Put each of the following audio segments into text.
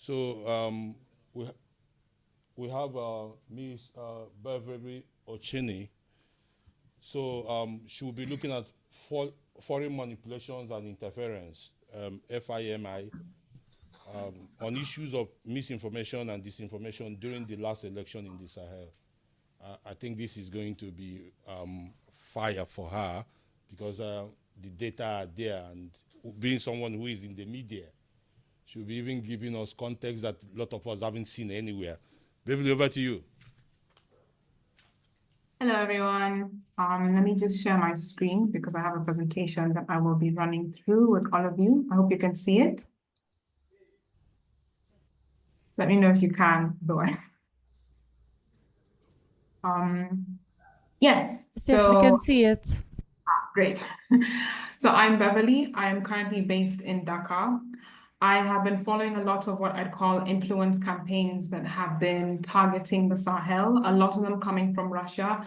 So we have Ms. Beverly Ochieng. So she will be looking at foreign manipulations and interference, FIMI, on issues of misinformation and disinformation during the last election in the Sahel. I think this is going to be fire for her because the data are there, and being someone who is in the media, she'll be even giving us context that a lot of us haven't seen anywhere. Beverly, over to you. Hello, everyone. Let me just share my screen because I have a presentation that I will be running through with all of you. I hope you can see it. Let me know if you can, otherwise. Yes. Yes, we can see it. Great. So I'm Beverly. I am currently based in Dakar. I have been following a lot of what I'd call influence campaigns that have been targeting the Sahel, a lot of them coming from Russia,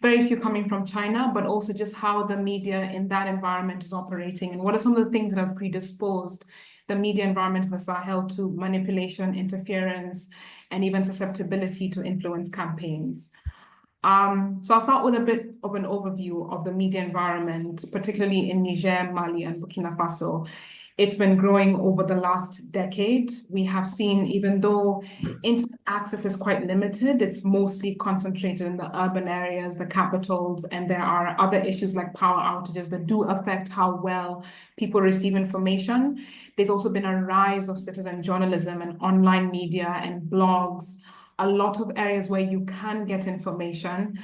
very few coming from China, but also just how the media in that environment is operating and what are some of the things that have predisposed the media environment in the Sahel to manipulation, interference, and even susceptibility to influence campaigns. So I'll start with a bit of an overview of the media environment, particularly in Niger, Mali, and Burkina Faso. It's been growing over the last decade. We have seen, even though internet access is quite limited, it's mostly concentrated in the urban areas, the capitals, and there are other issues like power outages that do affect how well people receive information. There's also been a rise of citizen journalism and online media and blogs, a lot of areas where you can get information,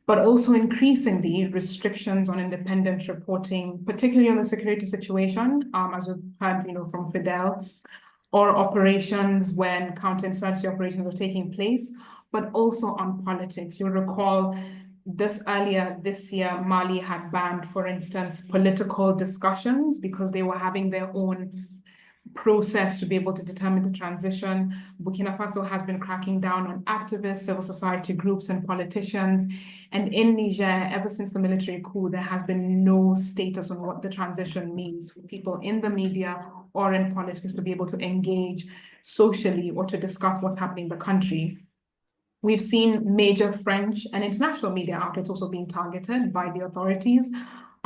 but also increasingly restrictions on independent reporting, particularly on the security situation, as we've heard, from Fidel, or operations when counterinsurgency operations are taking place, but also on politics. You'll recall earlier this year, Mali had banned, for instance, political discussions because they were having their own process to be able to determine the transition. Burkina Faso has been cracking down on activists, civil society groups, and politicians. And in Niger, ever since the military coup, there has been no status on what the transition means for people in the media or in politics to be able to engage socially or to discuss what's happening in the country. We've seen major French and international media outlets also being targeted by the authorities.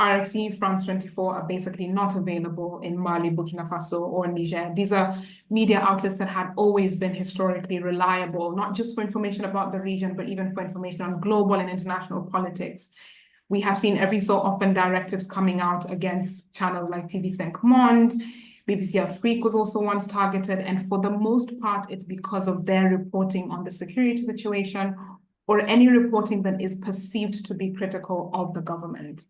RFI, France 24 are basically not available in Mali, Burkina Faso, or Niger. These are media outlets that had always been historically reliable, not just for information about the region, but even for information on global and international politics. We have seen every so often directives coming out against channels like TV5 Monde. BBC Afrique was also once targeted, and for the most part, it's because of their reporting on the security situation or any reporting that is perceived to be critical of the government.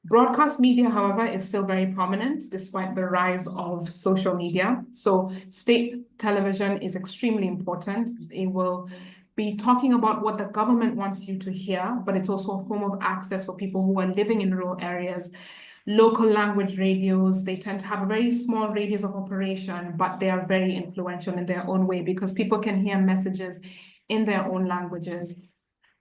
Broadcast media, however, is still very prominent despite the rise of social media. So state television is extremely important. It will be talking about what the government wants you to hear, but it's also a form of access for people who are living in rural areas. Local language radios, they tend to have a very small radius of operation, but they are very influential in their own way because people can hear messages in their own languages.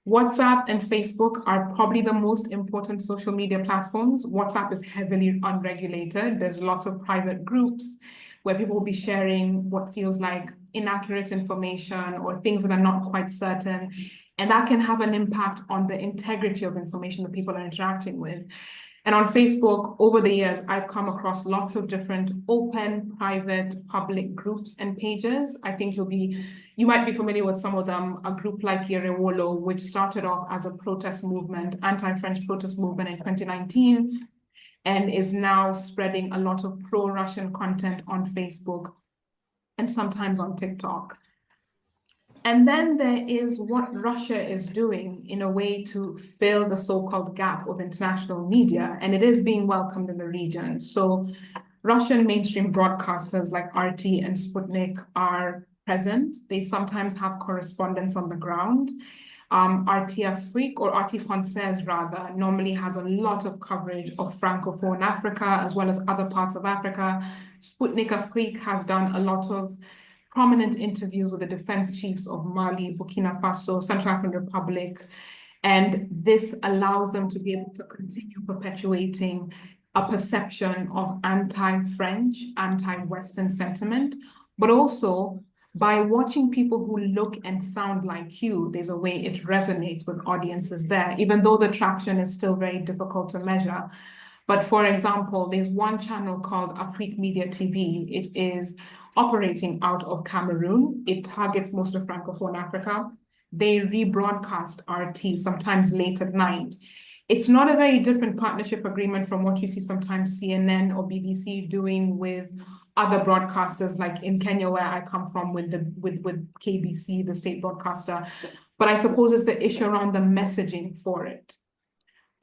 WhatsApp and Facebook are probably the most important social media platforms. WhatsApp is heavily unregulated. There's lots of private groups where people will be sharing what feels like inaccurate information or things that are not quite certain. And that can have an impact on the integrity of information that people are interacting with. And on Facebook, over the years, I've come across lots of different open, private, public groups and pages. I think you might be familiar with some of them. A group like Yerewolo, which started off as a protest movement, anti-French protest movement in 2019, and is now spreading a lot of pro-Russian content on Facebook and sometimes on TikTok. And then there is what Russia is doing in a way to fill the so-called gap of international media, and it is being welcomed in the region. So Russian mainstream broadcasters like RT and Sputnik are present. They sometimes have correspondents on the ground. RT Afrique, or RT Française rather, normally has a lot of coverage of Francophone Africa as well as other parts of Africa. Sputnik Afrique has done a lot of prominent interviews with the defense chiefs of Mali, Burkina Faso, Central African Republic, and this allows them to be able to continue perpetuating a perception of anti-French, anti-Western sentiment but also by watching people who look and sound like you, there's a way it resonates with audiences there, even though the traction is still very difficult to measure. But for example, there's one channel called Afrique Media TV. It is operating out of Cameroon. It targets most of Francophone Africa. They rebroadcast RT sometimes late at night. It's not a very different partnership agreement from what you see sometimes CNN or BBC doing with other broadcasters, like in Kenya, where I come from, with KBC, the state broadcaster. But I suppose it's the issue around the messaging for it.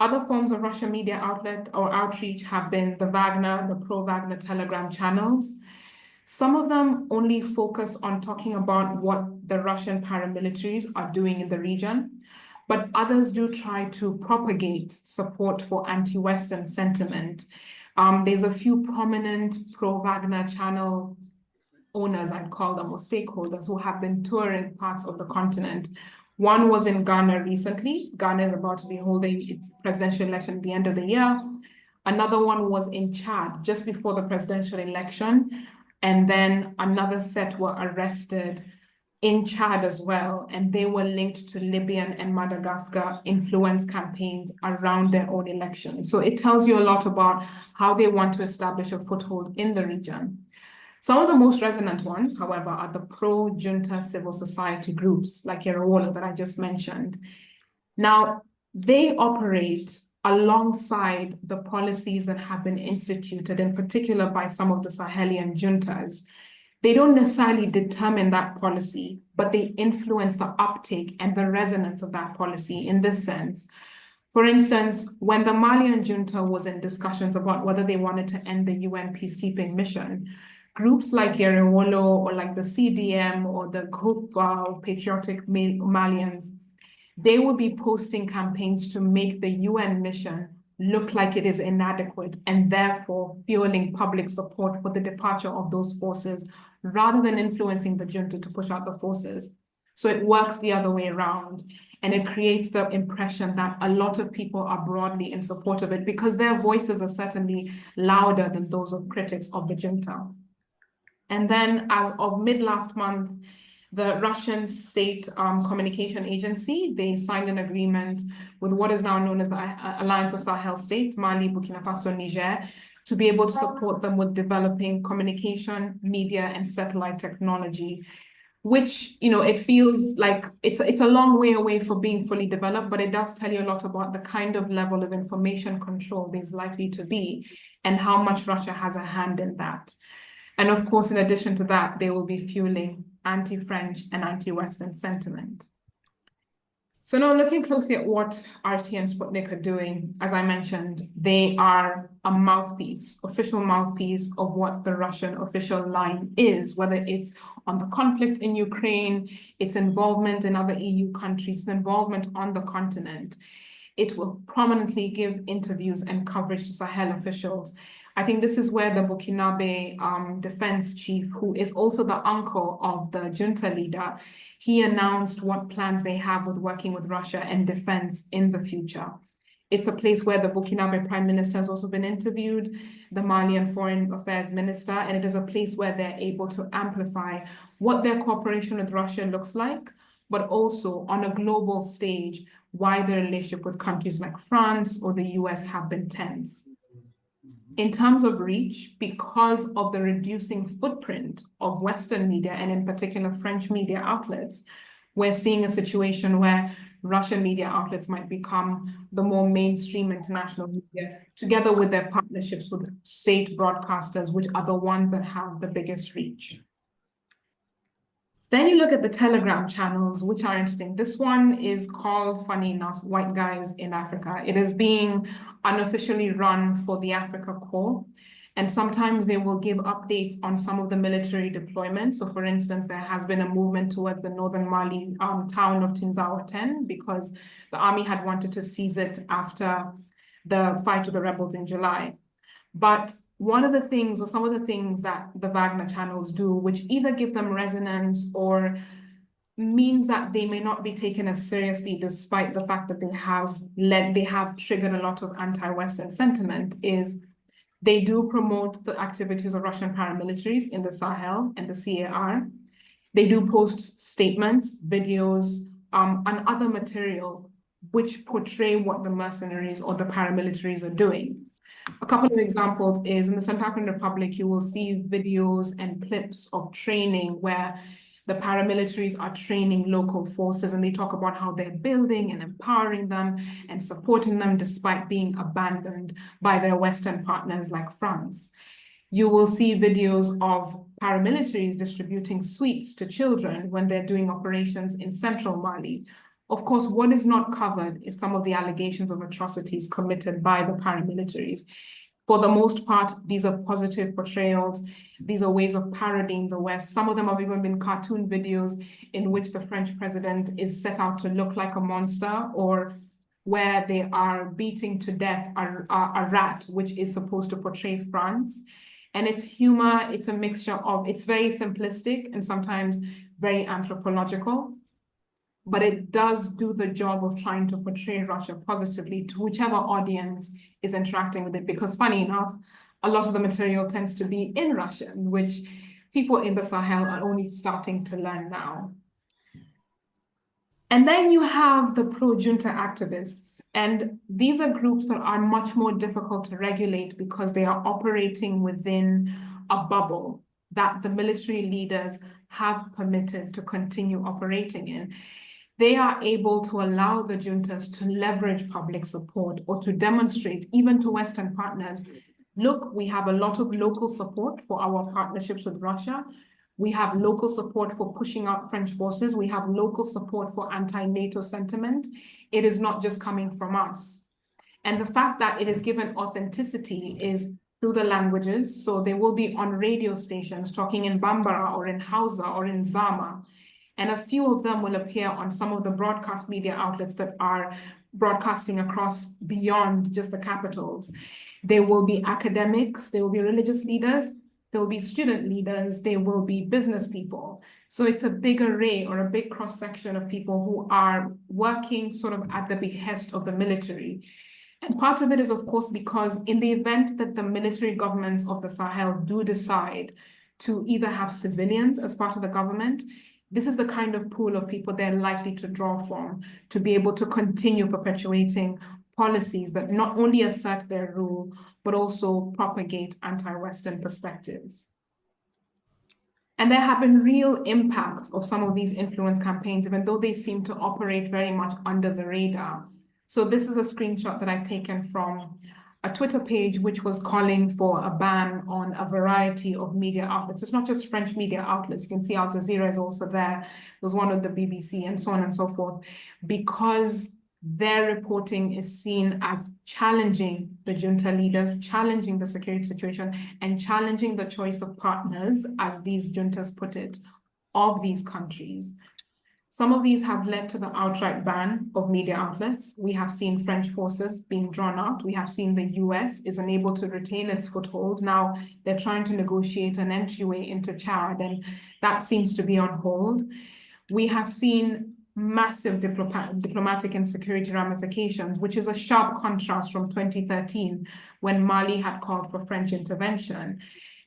Other forms of Russian media outlet or outreach have been the Wagner, the pro-Wagner Telegram channels. Some of them only focus on talking about what the Russian paramilitaries are doing in the region, but others do try to propagate support for anti-Western sentiment. There's a few prominent pro-Wagner channel owners, I'd call them, or stakeholders, who have been touring parts of the continent. One was in Ghana recently. Ghana is about to be holding its presidential election at the end of the year. Another one was in Chad just before the presidential election. And then another set were arrested in Chad as well. And they were linked to Libyan and Madagascar influence campaigns around their own election. So it tells you a lot about how they want to establish a foothold in the region. Some of the most resonant ones, however, are the pro-junta civil society groups like Yerawolo that I just mentioned. Now, they operate alongside the policies that have been instituted, in particular by some of the Sahelian juntas. They don't necessarily determine that policy, but they influence the uptake and the resonance of that policy in this sense. For instance, when the Malian junta was in discussions about whether they wanted to end the UN peacekeeping mission, groups like Yerawolo or like the CDM or the group of patriotic Malians, they will be posting campaigns to make the UN mission look like it is inadequate and therefore fueling public support for the departure of those forces rather than influencing the junta to push out the forces. So it works the other way around, and it creates the impression that a lot of people are broadly in support of it because their voices are certainly louder than those of critics of the junta. And then as of mid last month, the Russian state communication agency, they signed an agreement with what is now known as the Alliance of Sahel States, Mali, Burkina Faso, Niger, to be able to support them with developing communication, media, and satellite technology, which, you know, it feels like it's a long way away from being fully developed, but it does tell you a lot about the kind of level of information control there's likely to be and how much Russia has a hand in that. And of course, in addition to that, they will be fueling anti-French and anti-Western sentiment. So now looking closely at what RT and Sputnik are doing, as I mentioned, they are a mouthpiece, official mouthpiece of what the Russian official line is, whether it's on the conflict in Ukraine, its involvement in other EU countries, its involvement on the continent. It will prominently give interviews and coverage to Sahel officials. I think this is where the Burkinabe defense chief, who is also the uncle of the junta leader, he announced what plans they have with working with Russia and defense in the future. It's a place where the Burkinabe prime minister has also been interviewed, the Malian foreign affairs minister, and it is a place where they're able to amplify what their cooperation with Russia looks like, but also on a global stage, why their relationship with countries like France or the US have been tense. In terms of reach, because of the reducing footprint of Western media, and in particular French media outlets, we're seeing a situation where Russian media outlets might become the more mainstream international media, together with their partnerships with state broadcasters, which are the ones that have the biggest reach. Then you look at the Telegram channels, which are interesting. This one is called, funny enough, White Guys in Africa. It is being unofficially run for the Africa Corps. And sometimes they will give updates on some of the military deployments. So for instance, there has been a movement towards the northern Mali town of Tinzawa 10 because the army had wanted to seize it after the fight with the rebels in July. But one of the things, or some of the things that the Wagner channels do, which either give them resonance or means that they may not be taken as seriously, despite the fact that they have triggered a lot of anti-Western sentiment, is They do promote the activities of Russian paramilitaries in the Sahel and the CAR. They do post statements, videos, and other material which portray what the mercenaries or the paramilitaries are doing. A couple of examples is in the Central African Republic, you will see videos and clips of training where the paramilitaries are training local forces, and they talk about how they're building and empowering them and supporting them despite being abandoned by their Western partners like France. You will see videos of paramilitaries distributing sweets to children when they're doing operations in central Mali. Of course, what is not covered is some of the allegations of atrocities committed by the paramilitaries. For the most part, these are positive portrayals. These are ways of parodying the West. Some of them have even been cartoon videos in which the French president is set out to look like a monster, or where they are beating to death a rat, which is supposed to portray France. And it's humor, it's a mixture of, it's very simplistic and sometimes very anthropological, but it does do the job of trying to portray Russia positively to whichever audience is interacting with it. Because funny enough, a lot of the material tends to be in Russian, which people in the Sahel are only starting to learn now. And then you have the pro-junta activists, and these are groups that are much more difficult to regulate because they are operating within a bubble that the military leaders have permitted to continue operating in. They are able to allow the juntas to leverage public support or to demonstrate, even to Western partners, look, we have a lot of local support for our partnerships with Russia. We have local support for pushing out French forces. We have local support for anti-NATO sentiment. It is not just coming from us. And the fact that it is given authenticity is through the languages. So they will be on radio stations talking in Bambara or in Hausa or in Zama. And a few of them will appear on some of the broadcast media outlets that are broadcasting across beyond just the capitals. There will be academics, there will be religious leaders, there will be student leaders, there will be business people. So it's a big array or a big cross-section of people who are working sort of at the behest of the military. And part of it is, of course, because in the event that the military governments of the Sahel do decide to either have civilians as part of the government, this is the kind of pool of people they're likely to draw from to be able to continue perpetuating policies that not only assert their rule, but also propagate anti-Western perspectives. And there have been real impacts of some of these influence campaigns, even though they seem to operate very much under the radar. So this is a screenshot that I've taken from a Twitter page which was calling for a ban on a variety of media outlets. It's not just French media outlets. You can see Al Jazeera is also there. There's one of the BBC and so on and so forth, because their reporting is seen as challenging the junta leaders, challenging the security situation, and challenging the choice of partners, as these juntas put it, of these countries. Some of these have led to the outright ban of media outlets. We have seen French forces being drawn out. We have seen the US is unable to retain its foothold. Now they're trying to negotiate an entryway into Chad, and that seems to be on hold. We have seen massive diplomatic and security ramifications, which is a sharp contrast from 2013 when Mali had called for French intervention.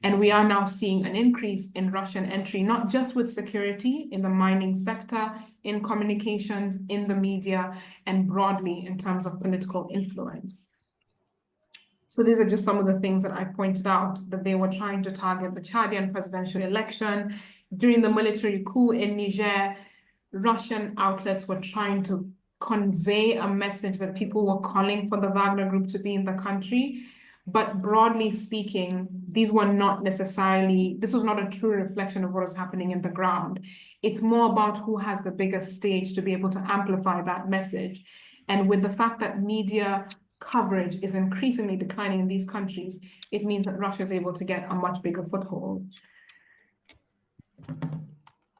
And we are now seeing an increase in Russian entry, not just with security in the mining sector, in communications, in the media, and broadly in terms of political influence. So these are just some of the things that I pointed out, that they were trying to target the Chadian presidential election. During the military coup in Niger, Russian outlets were trying to convey a message that people were calling for the Wagner group to be in the country. But broadly speaking, these were not necessarily, this was not a true reflection of what was happening in the ground. It's more about who has the biggest stage to be able to amplify that message. And with the fact that media coverage is increasingly declining in these countries, it means that Russia is able to get a much bigger foothold.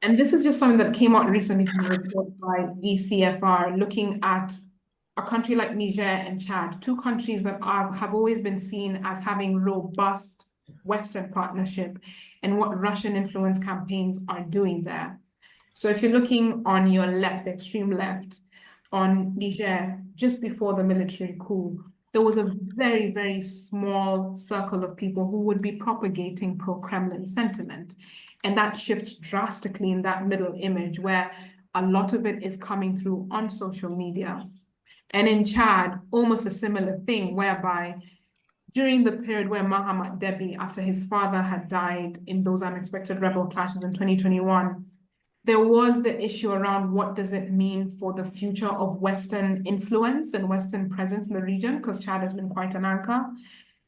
And this is just something that came out recently from a report by ECFR looking at a country like Niger and Chad, two countries that have always been seen as having robust Western partnership, and what Russian influence campaigns are doing there. So if you're looking on your left, the extreme left, on Niger, just before the military coup, there was a very, very small circle of people who would be propagating pro-Kremlin sentiment. And that shifts drastically in that middle image where a lot of it is coming through on social media. And in Chad, almost a similar thing whereby during the period where Mahamat Debi, after his father had died in those unexpected rebel clashes in 2021, there was the issue around what does it mean for the future of Western influence and Western presence in the region, because Chad has been quite an anchor.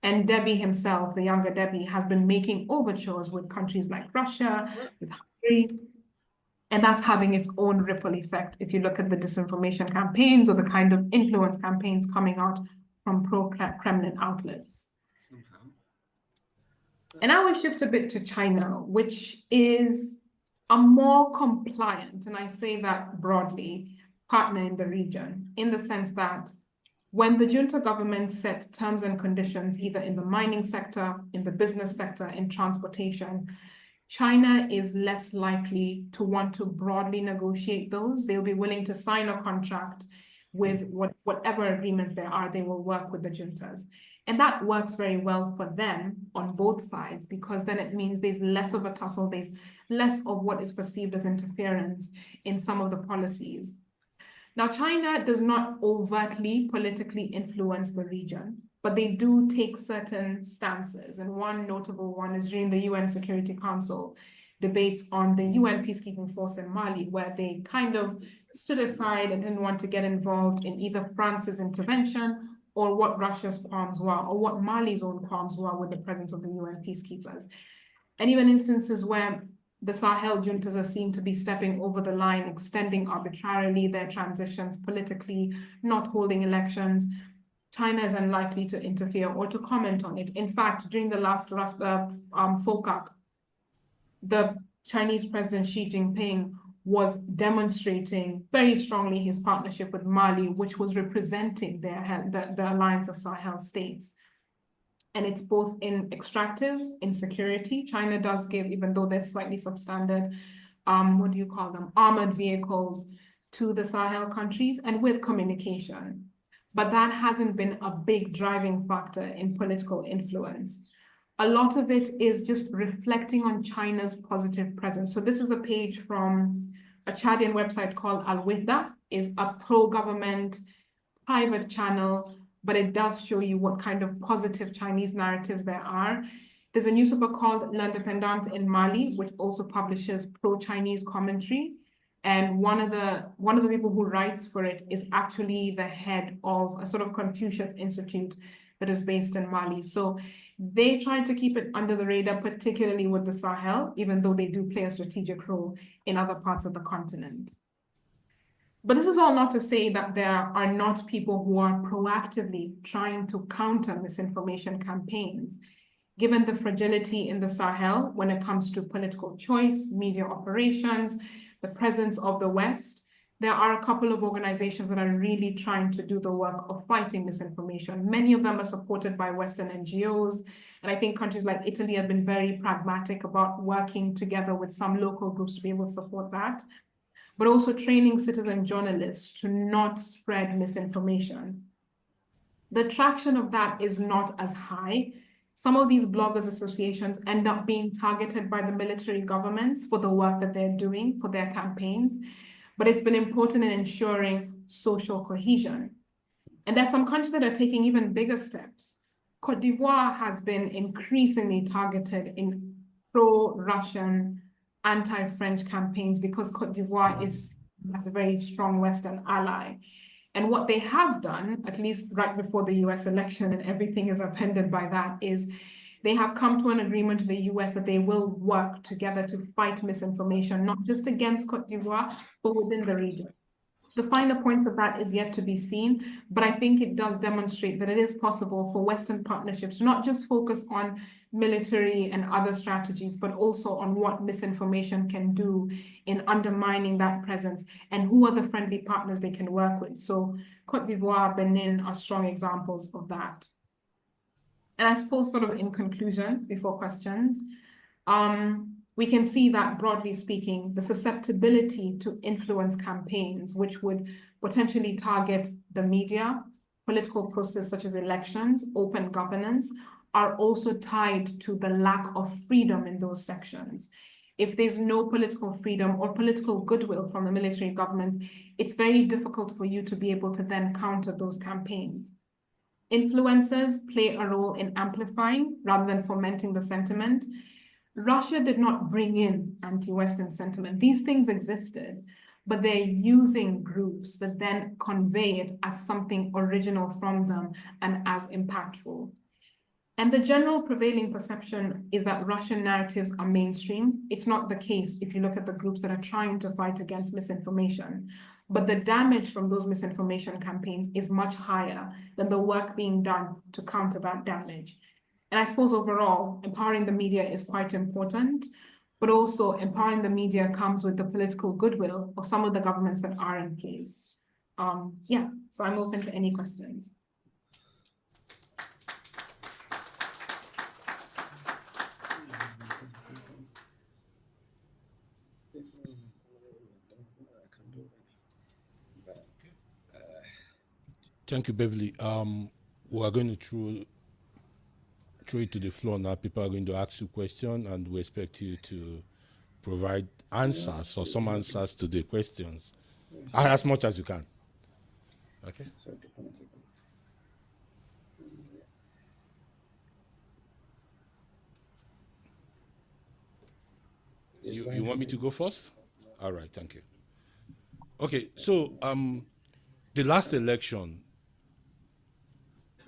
And Debi himself, the younger Debi, has been making overtures with countries like Russia, with Hungary, and that's having its own ripple effect if you look at the disinformation campaigns or the kind of influence campaigns coming out from pro-Kremlin outlets. And now we shift a bit to China, which is a more compliant, and I say that broadly, partner in the region, in the sense that when the junta government set terms and conditions, either in the mining sector, in the business sector, in transportation, China is less likely to want to broadly negotiate those. They'll be willing to sign a contract with whatever agreements there are, they will work with the juntas. And that works very well for them on both sides, because then it means there's less of a tussle, there's less of what is perceived as interference in some of the policies. Now, China does not overtly politically influence the region, but they do take certain stances. And one notable one is during the UN Security Council debates on the UN peacekeeping force in Mali, where they kind of stood aside and didn't want to get involved in either France's intervention or what Russia's qualms were, or what Mali's own qualms were with the presence of the UN peacekeepers. And even instances where the Sahel juntas are seen to be stepping over the line, extending arbitrarily their transitions politically, not holding elections, China is unlikely to interfere or to comment on it. In fact, during the last FOCAC, the Chinese President Xi Jinping was demonstrating very strongly his partnership with Mali, which was representing the alliance of Sahel states. And it's both in extractives, in security. China does give, even though they're slightly substandard, what do you call them, armored vehicles to the Sahel countries, and with communication. But that hasn't been a big driving factor in political influence. A lot of it is just reflecting on China's positive presence. So this is a page from a Chadian website called Al Wihda, is a pro-government private channel, but it does show you what kind of positive Chinese narratives there are. There's a newspaper called L'Indépendant in Mali, which also publishes pro-Chinese commentary. And one of the people who writes for it is actually the head of a sort of Confucius Institute that is based in Mali. So they try to keep it under the radar, particularly with the Sahel, even though they do play a strategic role in other parts of the continent. But this is all not to say that there are not people who are proactively trying to counter misinformation campaigns. Given the fragility in the Sahel when it comes to political choice, media operations, the presence of the West, there are a couple of organizations that are really trying to do the work of fighting misinformation. Many of them are supported by Western NGOs. And I think countries like Italy have been very pragmatic about working together with some local groups to be able to support that, but also training citizen journalists to not spread misinformation. The traction of that is not as high. Some of these bloggers associations end up being targeted by the military governments for the work that they're doing for their campaigns, but it's been important in ensuring social cohesion. And there's some countries that are taking even bigger steps. Côte d'Ivoire has been increasingly targeted in pro-Russian, anti-French campaigns because Côte d'Ivoire is as a very strong Western ally. And what they have done, at least right before the US election, and everything is appended by that, is they have come to an agreement with the US that they will work together to fight misinformation, not just against Côte d'Ivoire, but within the region. The finer point of that is yet to be seen, but I think it does demonstrate that it is possible for Western partnerships to not just focus on military and other strategies, but also on what misinformation can do in undermining that presence and who are the friendly partners they can work with. So Côte d'Ivoire, Benin are strong examples of that. And I suppose sort of in conclusion, before questions, we can see that, broadly speaking, the susceptibility to influence campaigns, which would potentially target the media, political process such as elections, open governance, are also tied to the lack of freedom in those sections. If there's no political freedom or political goodwill from the military government, it's very difficult for you to be able to then counter those campaigns. Influencers play a role in amplifying rather than fomenting the sentiment. Russia did not bring in anti-Western sentiment. These things existed, but they're using groups that then convey it as something original from them and as impactful. And the general prevailing perception is that Russian narratives are mainstream. It's not the case if you look at the groups that are trying to fight against misinformation. But the damage from those misinformation campaigns is much higher than the work being done to counter that damage. And I suppose overall, empowering the media is quite important, but also empowering the media comes with the political goodwill of some of the governments that are in place. Yeah, so I'm open to any questions. Thank you, Beverly. We are going to throw it to the floor now. People are going to ask you questions, and we expect you to provide answers or some answers to the questions, as much as you can. Okay. You want me to go first? All right, thank you. Okay, so the last election,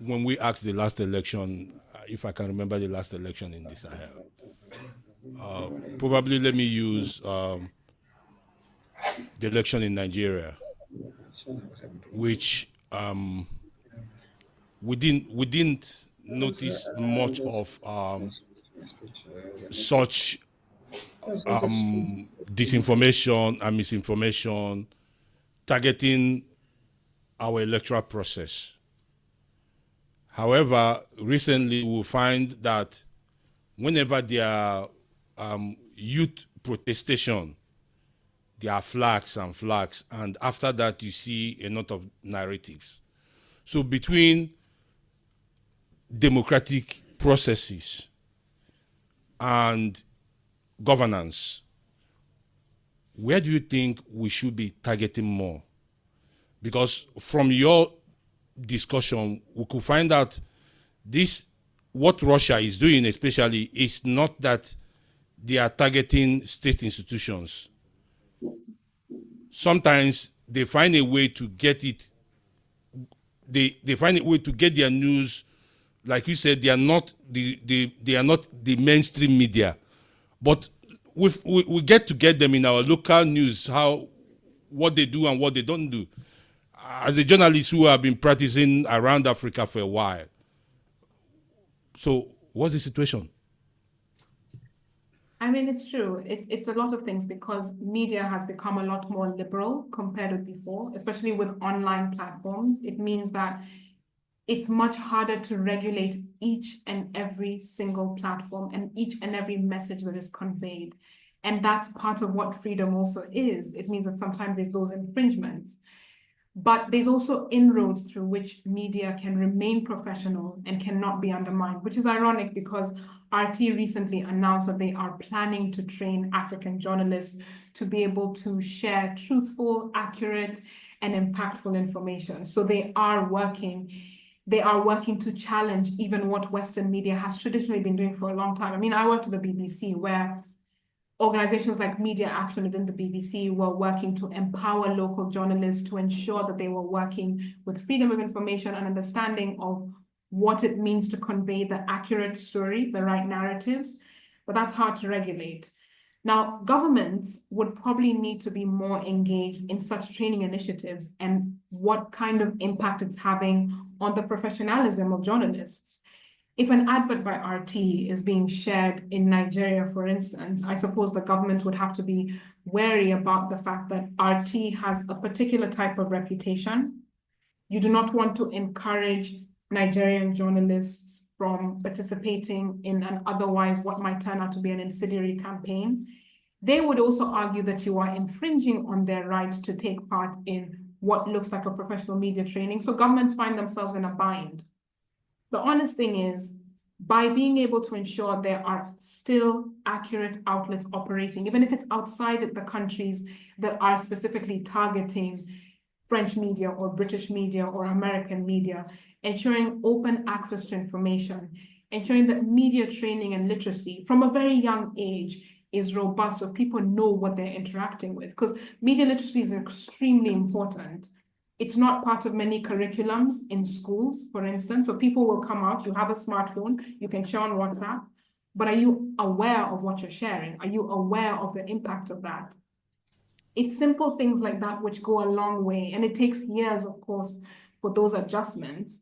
when we asked the last election, if I can remember the last election in the Sahel, probably let me use the election in Nigeria, which we didn't notice much of such disinformation and misinformation targeting our electoral process. However, recently we find that whenever there are youth protestation, there are flags, and after that you see a lot of narratives. So between democratic processes and governance, where do you think we should be targeting more? Because from your discussion, we could find out what Russia is doing especially is not that they are targeting state institutions. Sometimes they find a way to get it, they find a way to get their news. Like you said, they are not the mainstream media. But we get to get them in our local news, what they do and what they don't do. As a journalist who have been practicing around Africa for a while. So what's the situation? I mean, it's true. It's a lot of things because media has become a lot more liberal compared with before, especially with online platforms. It means that it's much harder to regulate each and every single platform and each and every message that is conveyed. And that's part of what freedom also is. It means that sometimes there's those infringements. But there's also inroads through which media can remain professional and cannot be undermined, which is ironic because RT recently announced that they are planning to train African journalists to be able to share truthful, accurate, and impactful information. So they are working to challenge even what Western media has traditionally been doing for a long time. I mean, I worked at the BBC where organizations like Media Action within the BBC were working to empower local journalists to ensure that they were working with freedom of information and understanding of what it means to convey the accurate story, the right narratives, but that's hard to regulate. Now, governments would probably need to be more engaged in such training initiatives and what kind of impact it's having on the professionalism of journalists. If an advert by RT is being shared in Nigeria, for instance, I suppose the government would have to be wary about the fact that RT has a particular type of reputation. You do not want to encourage Nigerian journalists from participating in an otherwise what might turn out to be an incendiary campaign. They would also argue that you are infringing on their right to take part in what looks like a professional media training. So governments find themselves in a bind. The honest thing is, by being able to ensure there are still accurate outlets operating, even if it's outside of the countries that are specifically targeting French media or British media or American media, ensuring open access to information, ensuring that media training and literacy from a very young age is robust so people know what they're interacting with. Because media literacy is extremely important. It's not part of many curriculums in schools, for instance. So people will come out, you have a smartphone, you can share on WhatsApp, but are you aware of what you're sharing? Are you aware of the impact of that? It's simple things like that which go a long way. And it takes years, of course, for those adjustments.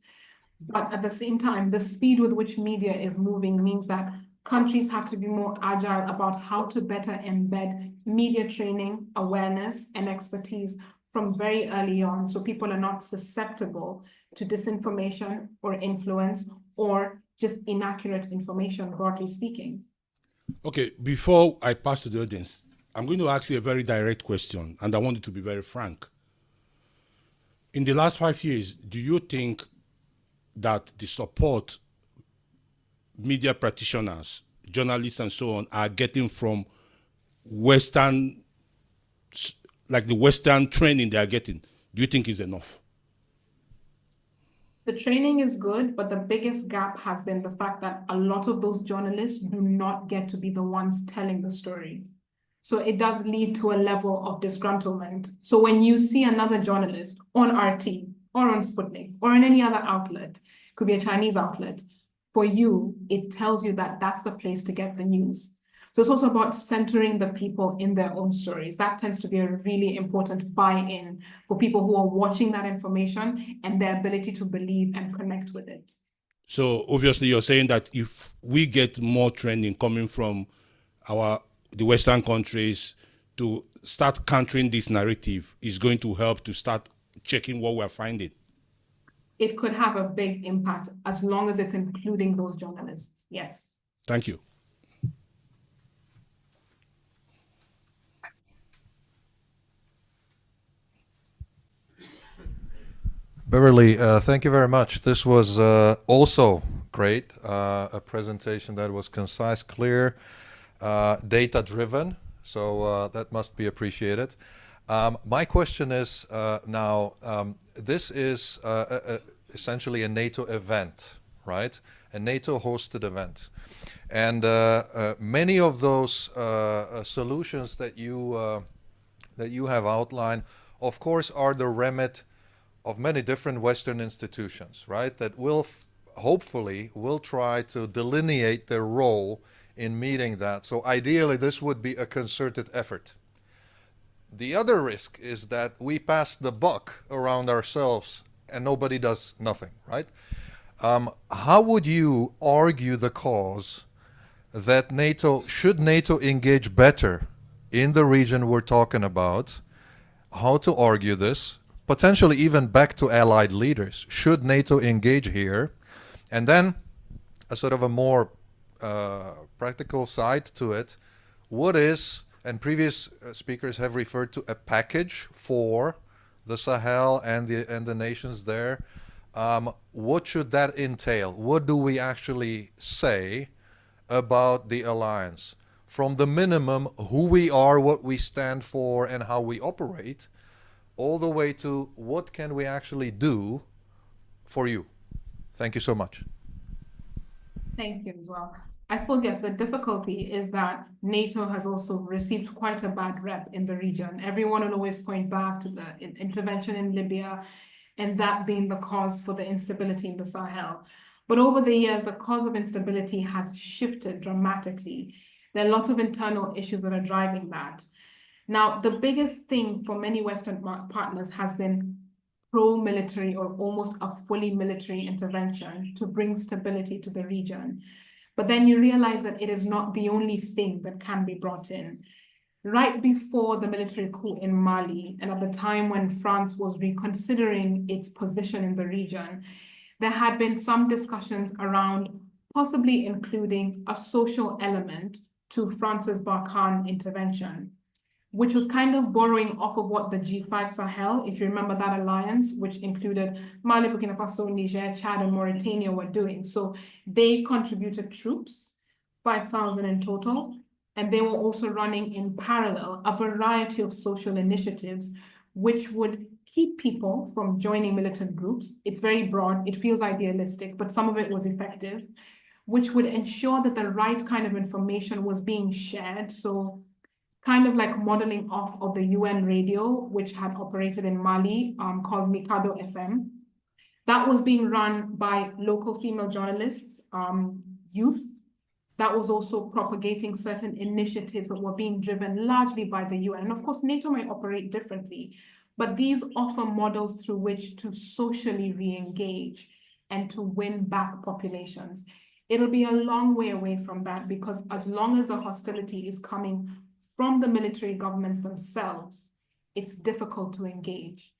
But at the same time, the speed with which media is moving means that countries have to be more agile about how to better embed media training, awareness, and expertise from very early on, so people are not susceptible to disinformation or influence or just inaccurate information, broadly speaking. Okay, before I pass to the audience, I'm going to ask you a very direct question, and I want you to be very frank. In the last 5 years, do you think that the support media practitioners, journalists, and so on are getting from Western, like the Western training they are getting, do you think is enough? The training is good, but the biggest gap has been the fact that a lot of those journalists do not get to be the ones telling the story. So it does lead to a level of disgruntlement. So when you see another journalist on RT or on Sputnik or in any other outlet, could be a Chinese outlet, for you, it tells you that that's the place to get the news. So it's also about centering the people in their own stories. That tends to be a really important buy-in for people who are watching that information and their ability to believe and connect with it. So obviously you're saying that if we get more training coming from the Western countries to start countering this narrative is going to help to start checking what we're finding. It could have a big impact as long as it's including those journalists. Yes. Thank you. Beverly, thank you very much. This was also great, a presentation that was concise, clear, data-driven, so that must be appreciated. My question is now, this is essentially a NATO event, right? A NATO-hosted event. And many of those solutions that you have outlined, of course, are the remit of many different Western institutions, right? That will hopefully try to delineate their role in meeting that. So ideally, this would be a concerted effort. The other risk is that we pass the buck around ourselves and nobody does nothing, right? How would you argue the cause that should NATO engage better in the region we're talking about? How to argue this? Potentially even back to allied leaders. Should NATO engage here? And then a sort of a more practical side to it. What is, and previous speakers have referred to, a package for the Sahel and the nations there. What should that entail? What do we actually say about the alliance? From the minimum, who we are, what we stand for, and how we operate, all the way to what can we actually do for you. Thank you so much. Thank you as well. I suppose, yes, the difficulty is that NATO has also received quite a bad rep in the region. Everyone will always point back to the intervention in Libya and that being the cause for the instability in the Sahel. But over the years, the cause of instability has shifted dramatically. There are lots of internal issues that are driving that. Now, the biggest thing for many Western partners has been pro-military or almost a fully military intervention to bring stability to the region. But then you realize that it is not the only thing that can be brought in. Right before the military coup in Mali, and at the time when France was reconsidering its position in the region, there had been some discussions around possibly including a social element to France's Barkhane intervention. which was kind of borrowing off of what the G5 Sahel, if you remember that alliance, which included Mali, Burkina Faso, Niger, Chad, and Mauritania, were doing. So they contributed troops, 5,000 in total, and they were also running in parallel a variety of social initiatives, which would keep people from joining militant groups. It's very broad, it feels idealistic, but some of it was effective, which would ensure that the right kind of information was being shared. So kind of like modeling off of the UN radio, which had operated in Mali, called Mikado FM. That was being run by local female journalists, youth. That was also propagating certain initiatives that were being driven largely by the UN. And of course, NATO may operate differently, but these offer models through which to socially re-engage and to win back populations. It'll be a long way away from that, because as long as the hostility is coming from the military governments themselves, it's difficult to engage.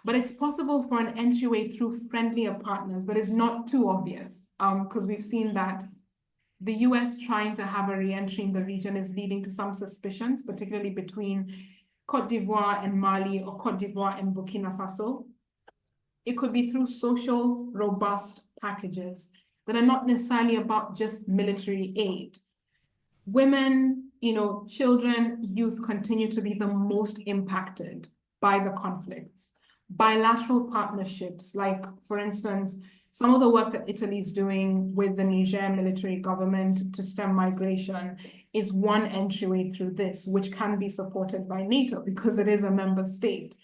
But it's possible for an entryway through friendlier partners that is not too obvious, because we've seen that the US trying to have a re-entry in the region is leading to some suspicions, particularly between Cote d'Ivoire and Mali, or Cote d'Ivoire and Burkina Faso. It could be through social, robust packages that are not necessarily about just military aid. Women, children, youth continue to be the most impacted by the conflicts. Bilateral partnerships, like, for instance, some of the work that Italy is doing with the Niger military government to stem migration is one entryway through this, which can be supported by NATO because it is a member state.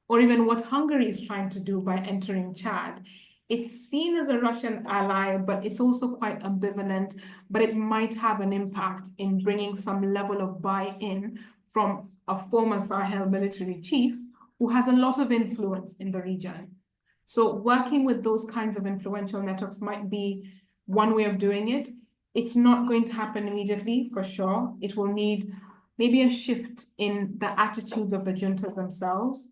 Or even what Hungary is trying to do by entering Chad. It's seen as a Russian ally, but it's also quite ambivalent, but it might have an impact in bringing some level of buy-in from a former Sahel military chief who has a lot of influence in the region. So working with those kinds of influential networks might be one way of doing it. It's not going to happen immediately, for sure. It will need maybe a shift in the attitudes of the juntas themselves.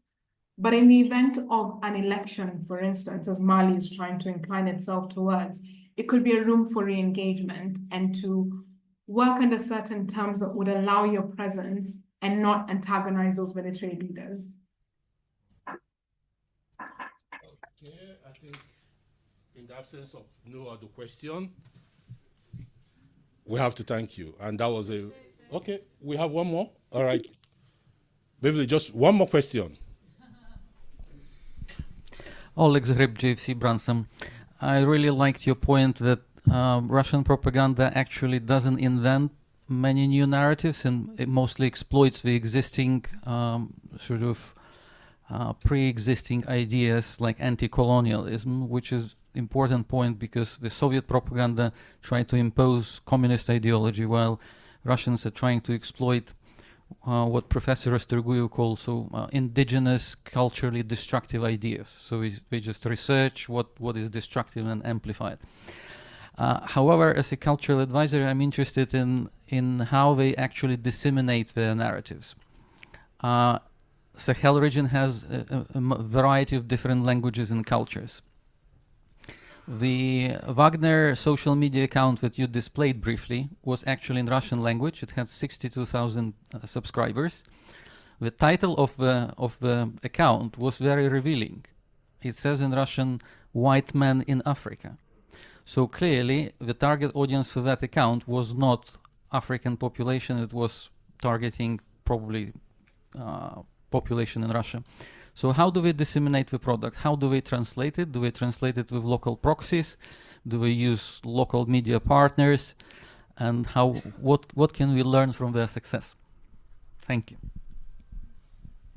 But in the event of an election, for instance, as Mali is trying to incline itself towards, it could be a room for re-engagement and to work under certain terms that would allow your presence and not antagonize those military leaders. Okay, I think in the absence of no other question, we have to thank you. And that was okay, we have one more. All right. Beverly, just one more question. Oleg Zhrib, JFC Branson. I really liked your point that Russian propaganda actually doesn't invent many new narratives, and it mostly exploits the existing pre-existing ideas like anti-colonialism, which is important point because the Soviet propaganda tried to impose communist ideology while Russians are trying to exploit what Professor Osterguyev calls indigenous, culturally destructive ideas. So we just research what is destructive and amplify it. However, as a cultural advisor, I'm interested in how they actually disseminate their narratives. Sahel region has a variety of different languages and cultures. The Wagner social media account that you displayed briefly was actually in Russian language. It had 62,000 subscribers. The title of the account was very revealing. It says in Russian, "White Man in Africa." So clearly, the target audience for that account was not African population. It was targeting probably population in Russia. So how do we disseminate the product? How do we translate it? Do we translate it with local proxies? Do we use local media partners? And what can we learn from their success? Thank you.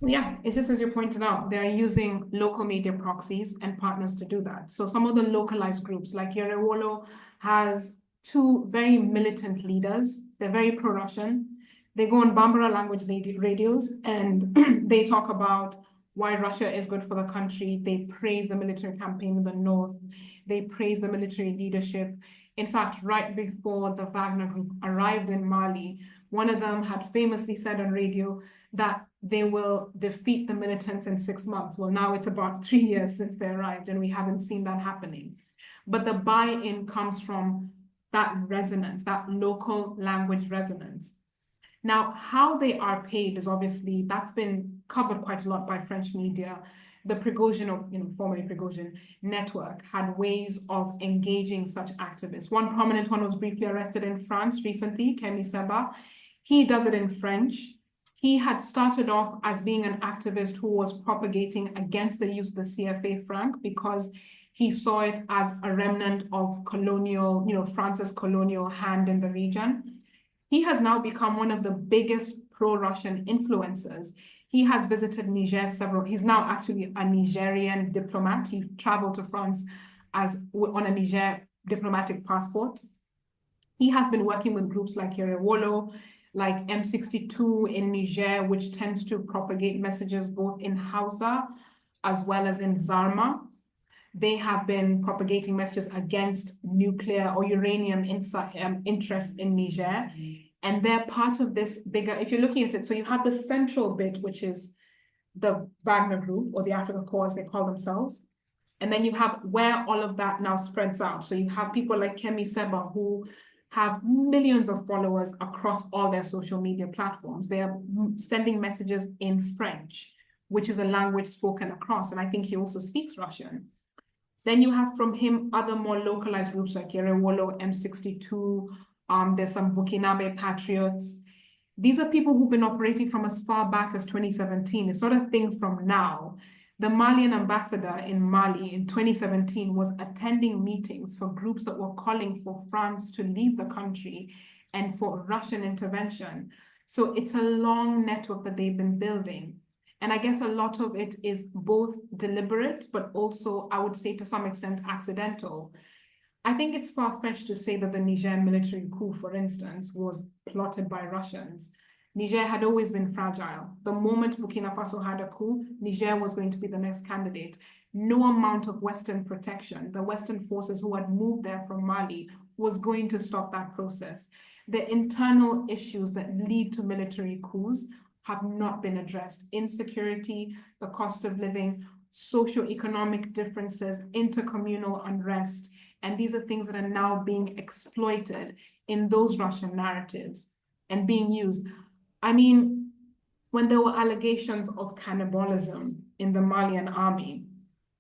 Yeah, it's just as you pointed out, they're using local media proxies and partners to do that. So some of the localized groups like Yerewolo has two very militant leaders. They're very pro-Russian. They go on Bambara language radios and they talk about why Russia is good for the country. They praise the military campaign in the north. They praise the military leadership. In fact, right before the Wagner group arrived in Mali, one of them had famously said on radio that they will defeat the militants in 6 months. Well, now it's about 3 years since they arrived and we haven't seen that happening. But the buy-in comes from that resonance, that local language resonance. Now, how they are paid is obviously, that's been covered quite a lot by French media. The Prigozhin, or formerly Prigozhin network, had ways of engaging such activists. One prominent one was briefly arrested in France recently, Kemi Seba. He does it in French. He had started off as being an activist who was propagating against the use of the CFA franc because he saw it as a remnant of colonial, France's colonial hand in the region. He has now become one of the biggest pro-Russian influencers. He has visited Niger he's now actually a Nigerian diplomat. He traveled to France on a Niger diplomatic passport. He has been working with groups like Yerewolo, like M62 in Niger, which tends to propagate messages both in Hausa as well as in Zarma. They have been propagating messages against nuclear or uranium interests in Niger. And they're part of this bigger, if you're looking at it, so you have the central bit, which is the Wagner Group, or the Africa Corps, as they call themselves. And then you have where all of that now spreads out. So you have people like Kemi Seba, who have millions of followers across all their social media platforms. They are sending messages in French, which is a language spoken across. And I think he also speaks Russian. Then you have from him other more localized groups like Yerewolo, M62, there's some Burkinabe patriots. These are people who've been operating from as far back as 2017. It's not a thing from now. The Malian ambassador in Mali in 2017 was attending meetings for groups that were calling for France to leave the country and for Russian intervention. So it's a long network that they've been building. And I guess a lot of it is both deliberate, but also, I would say to some extent, accidental. I think it's far-fetched to say that the Niger military coup, for instance, was plotted by Russians. Niger had always been fragile. The moment Burkina Faso had a coup, Niger was going to be the next candidate. No amount of Western protection, the Western forces who had moved there from Mali, was going to stop that process. The internal issues that lead to military coups have not been addressed. Insecurity, the cost of living, socioeconomic differences, intercommunal unrest. And these are things that are now being exploited in those Russian narratives and being used. I mean, when there were allegations of cannibalism in the Malian army,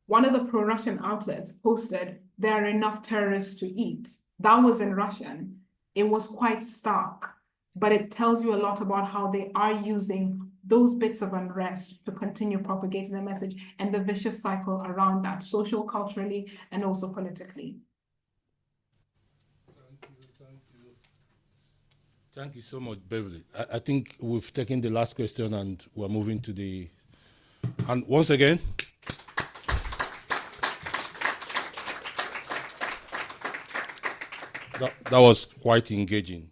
one of the pro-Russian outlets posted, "There are enough terrorists to eat." That was in Russian. It was quite stark, but it tells you a lot about how they are using those bits of unrest to continue propagating the message and the vicious cycle around that, social, culturally, and also politically. Thank you so much, Beverly. I think we've taken the last question and we're moving to the, and once again, that was quite engaging.